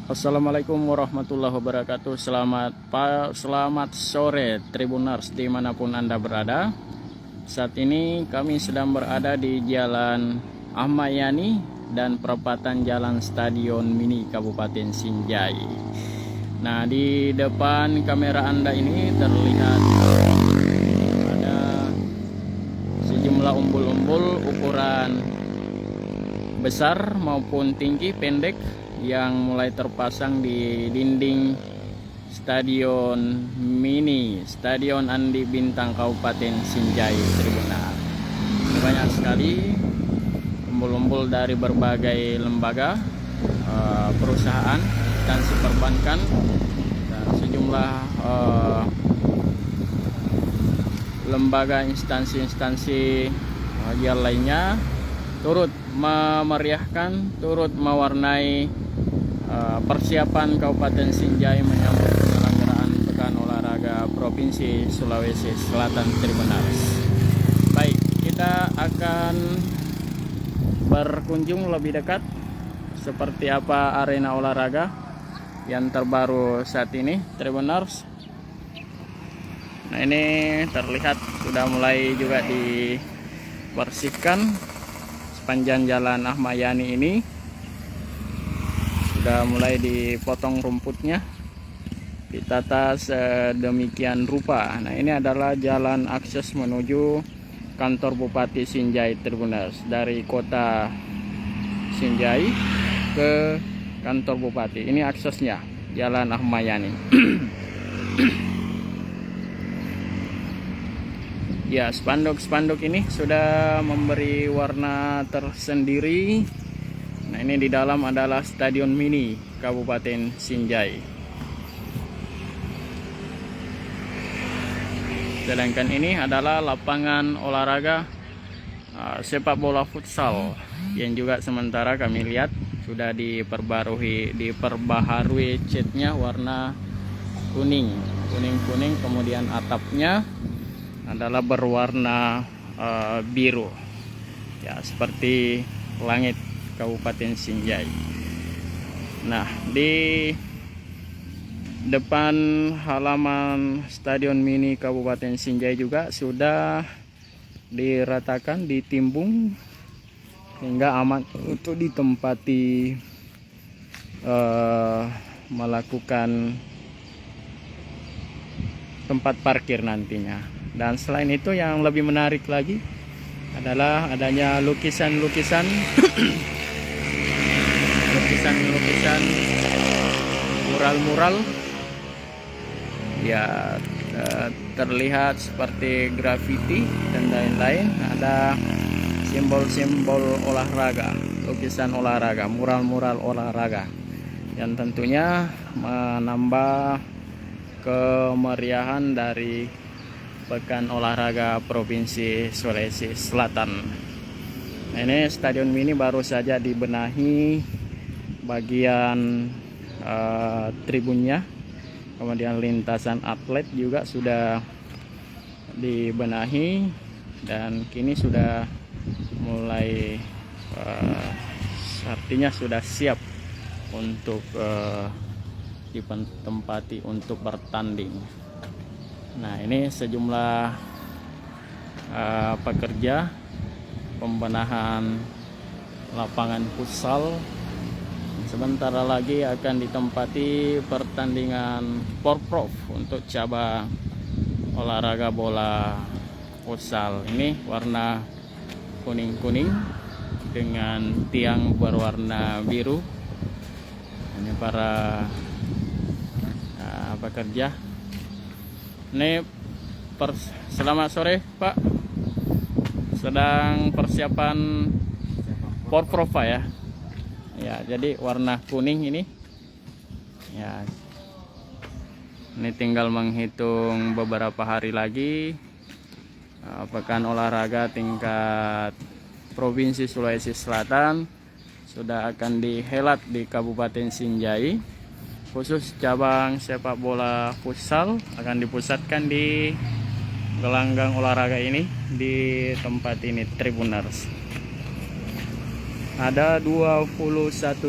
Assalamualaikum warahmatullahi wabarakatuh. Selamat sore Tribuners dimanapun Anda berada. Saat ini kami sedang berada di Jalan Ahmad Yani dan perempatan Jalan Stadion Mini Kabupaten Sinjai. Nah, di depan kamera Anda ini terlihat ada sejumlah umbul-umbul ukuran besar maupun tinggi pendek yang mulai terpasang di dinding Stadion Mini Stadion Andi Bintang Kabupaten Sinjai Tribunars. Banyak sekali umbul-umbul dari berbagai lembaga, perusahaan, instansi perbankan dan sejumlah lembaga instansi-instansi yang lainnya turut memeriahkan, turut mewarnai persiapan Kabupaten Sinjai menyambut penyelenggaraan Pekan Olahraga Provinsi Sulawesi Selatan Tribunars. Baik, kita akan berkunjung lebih dekat seperti apa arena olahraga yang terbaru saat ini Tribunars. Nah, ini terlihat sudah mulai juga dibersihkan sepanjang Jalan Ahmad Yani ini. Sudah mulai dipotong rumputnya, ditata sedemikian rupa. Nah, ini adalah jalan akses menuju kantor Bupati Sinjai Tribunars dari kota Sinjai ke kantor Bupati. Ini aksesnya Jalan Ahmad Yani. Ya, spanduk-spanduk ini sudah memberi warna tersendiri. Nah, ini di dalam adalah Stadion Mini Kabupaten Sinjai. Sedangkan ini adalah lapangan olahraga sepak bola futsal yang juga sementara kami lihat sudah diperbaharui catnya warna kuning, kemudian atapnya adalah berwarna biru, ya seperti langit Kabupaten Sinjai. Nah, di depan halaman Stadion Mini Kabupaten Sinjai juga sudah diratakan, ditimbung hingga aman untuk ditempati melakukan tempat parkir nantinya. Dan selain itu yang lebih menarik lagi adalah adanya lukisan-lukisan mural-mural ya, terlihat seperti grafiti dan lain-lain. Ada simbol-simbol olahraga, lukisan olahraga, mural-mural olahraga yang tentunya menambah kemeriahan dari Pekan Olahraga Provinsi Sulawesi Selatan. Nah, ini Stadion Mini baru saja dibenahi bagian tribunnya, kemudian lintasan atlet juga sudah dibenahi dan kini sudah mulai artinya sudah siap untuk ditempati untuk bertanding. Nah, ini sejumlah pekerja pembenahan lapangan futsal. Sebentar lagi akan ditempati pertandingan Porprov untuk cabang olahraga bola futsal. Ini warna kuning-kuning dengan tiang berwarna biru. Ini para pekerja. Ini selamat sore Pak. Sedang persiapan Porprov ya. Ya, jadi warna kuning ini. Ya. Ini tinggal menghitung beberapa hari lagi Pekan Olahraga tingkat Provinsi Sulawesi Selatan sudah akan dihelat di Kabupaten Sinjai. Khusus cabang sepak bola futsal akan dipusatkan di gelanggang olahraga ini, di tempat ini Tribunars. ada 21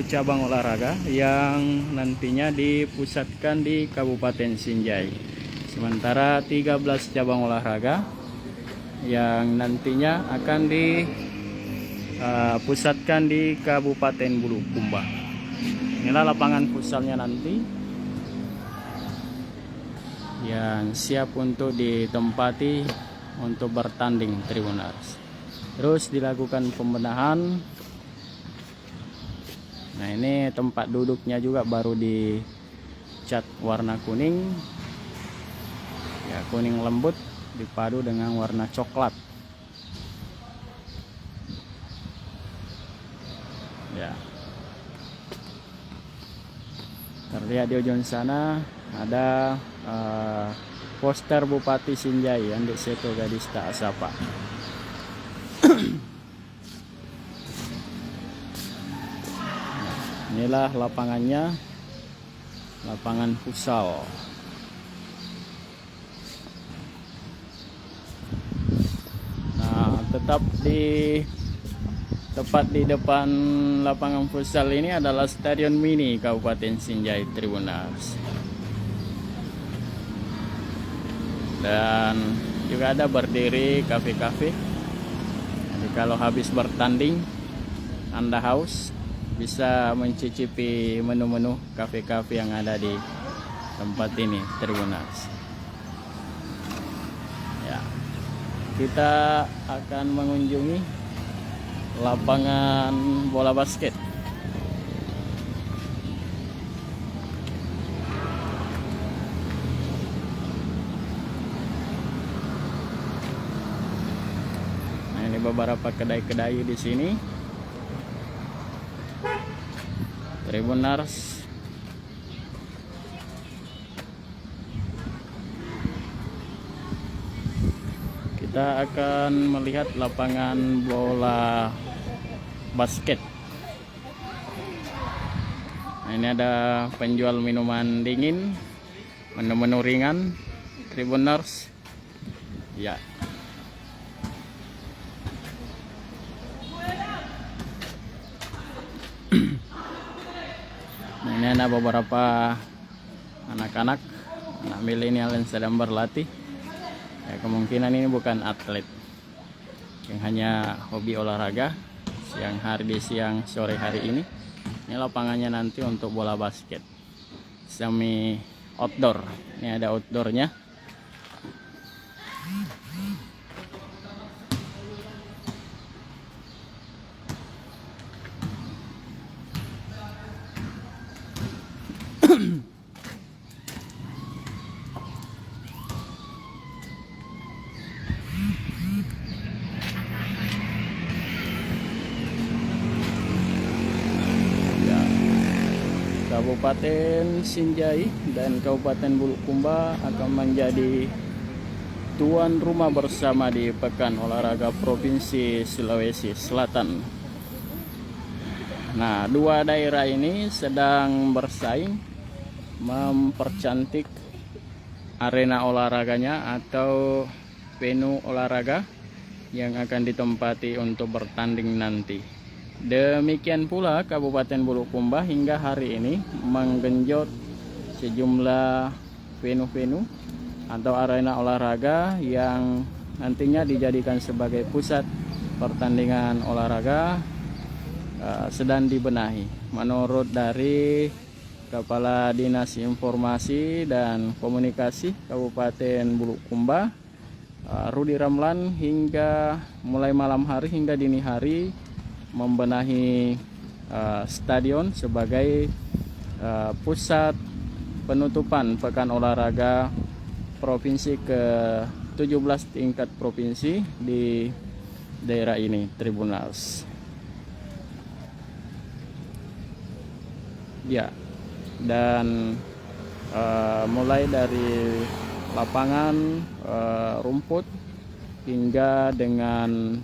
cabang olahraga yang nantinya dipusatkan di Kabupaten Sinjai. Sementara 13 cabang olahraga yang nantinya akan dipusatkan di Kabupaten Bulukumba. Inilah lapangan futsalnya nanti yang siap untuk ditempati untuk bertanding Tribuners. Terus dilakukan pembenahan. Nah, ini tempat duduknya juga baru dicat warna kuning. Ya, kuning lembut dipadu dengan warna coklat. Ya. Terlihat di ujung sana ada poster Bupati Sinjai Andi Seto Gadista Asapa. Inilah lapangannya, lapangan futsal. Nah, tepat di depan lapangan futsal ini adalah Stadion Mini Kabupaten Sinjai Tribuners. Dan juga ada berdiri kafe-kafe. Jadi kalau habis bertanding Anda haus, bisa mencicipi menu-menu kafe-kafe yang ada di tempat ini Tribuners. Ya, kita akan mengunjungi lapangan bola basket. Nah, ini beberapa kedai-kedai di sini. Tribuners. Kita akan melihat lapangan bola basket. Nah, ini ada penjual minuman dingin, menu-menu ringan Tribuners. Ya. Nah, ini ada beberapa anak-anak, anak milenial yang sedang berlatih. Ya, kemungkinan ini bukan atlet, yang hanya hobi olahraga siang sore hari ini. Ini lapangannya nanti untuk bola basket semi outdoor. Ini ada outdoornya. Kabupaten Sinjai dan Kabupaten Bulukumba akan menjadi tuan rumah bersama di Pekan Olahraga Provinsi Sulawesi Selatan. Nah, dua daerah ini sedang bersaing mempercantik arena olahraganya atau venue olahraga yang akan ditempati untuk bertanding nanti. Demikian pula Kabupaten Bulukumba hingga hari ini menggenjot sejumlah venue-venue atau arena olahraga yang nantinya dijadikan sebagai pusat pertandingan olahraga sedang dibenahi. Menurut dari Kepala Dinas Informasi dan Komunikasi Kabupaten Bulukumba, Rudi Ramlan, hingga mulai malam hari hingga dini hari membenahi stadion sebagai pusat penutupan Pekan Olahraga Provinsi ke-17 tingkat provinsi di daerah ini Tribuners. Ya, dan mulai dari lapangan rumput hingga dengan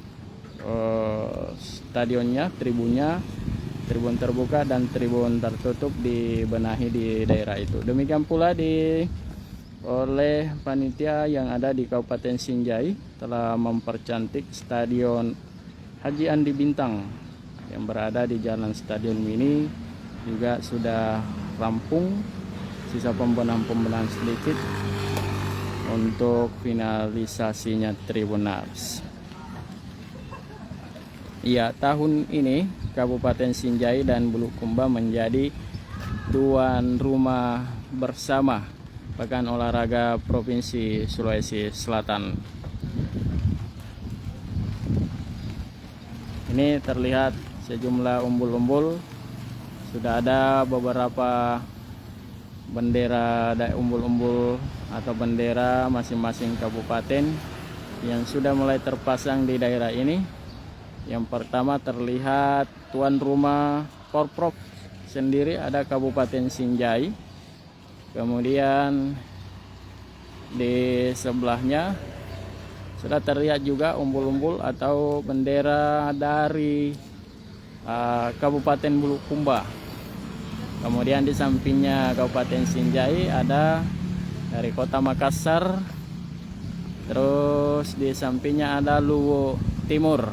stadionnya, tribun terbuka dan tribun tertutup dibenahi di daerah itu. Demikian pula oleh panitia yang ada di Kabupaten Sinjai telah mempercantik Stadion Haji Andi Bintang yang berada di Jalan Stadion Mini juga sudah rampung, sisa pembenahan sedikit untuk finalisasinya Tribuners. Ya, tahun ini Kabupaten Sinjai dan Bulukumba menjadi tuan rumah bersama Pekan Olahraga Provinsi Sulawesi Selatan. Ini terlihat sejumlah umbul-umbul. Sudah ada beberapa bendera umbul-umbul atau bendera masing-masing kabupaten yang sudah mulai terpasang di daerah ini. Yang pertama terlihat tuan rumah Porprov sendiri, ada Kabupaten Sinjai. Kemudian di sebelahnya sudah terlihat juga umbul-umbul atau bendera dari Kabupaten Bulukumba. Kemudian di sampingnya Kabupaten Sinjai ada dari Kota Makassar. Terus di sampingnya ada Luwu Timur.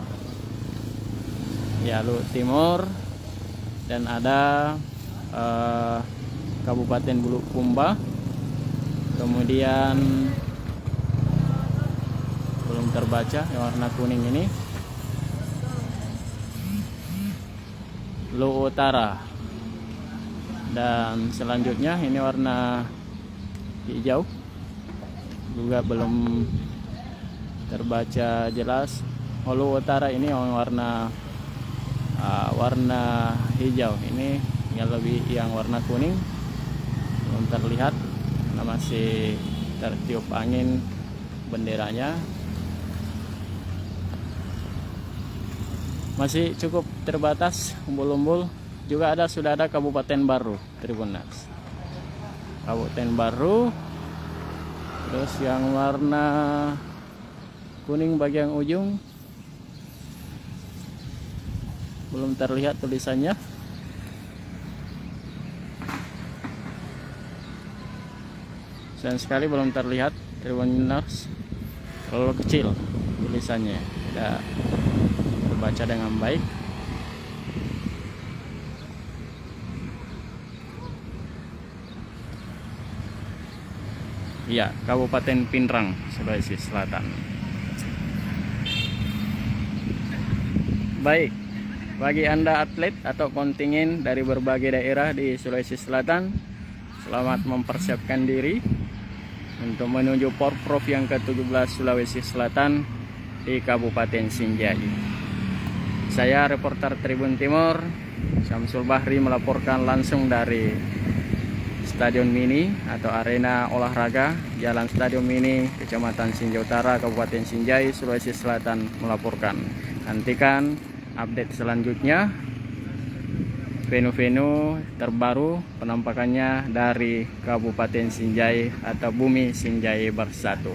Ya, Luwu Timur. Dan ada Kabupaten Bulukumba. Kemudian belum terbaca yang warna kuning ini, Luwu Utara. Dan selanjutnya ini warna hijau, juga belum terbaca jelas. Luwu Utara ini warna hijau. Ini yang warna kuning belum terlihat karena masih tertiup angin benderanya. Masih cukup terbatas umbul-umbul. Juga sudah ada Kabupaten Baru Tribuners. Kabupaten Baru. Terus yang warna kuning bagian ujung belum terlihat tulisannya. Sayang sekali belum terlihat Tribuners, terlalu kecil tulisannya, tidak terbaca dengan baik. Ya, Kabupaten Pindrang, Sulawesi Selatan. Baik, bagi Anda atlet atau kontingen dari berbagai daerah di Sulawesi Selatan, selamat mempersiapkan diri untuk menuju Porprov yang ke-17 Sulawesi Selatan di Kabupaten Sinjai. Saya reporter Tribun Timur, Syamsul Bahri, melaporkan langsung dari Stadion Mini atau arena olahraga Jalan Stadion Mini, Kecamatan Sinjai Utara, Kabupaten Sinjai, Sulawesi Selatan melaporkan. Nantikan update selanjutnya, venue-venue terbaru penampakannya dari Kabupaten Sinjai atau Bumi Sinjai Bersatu.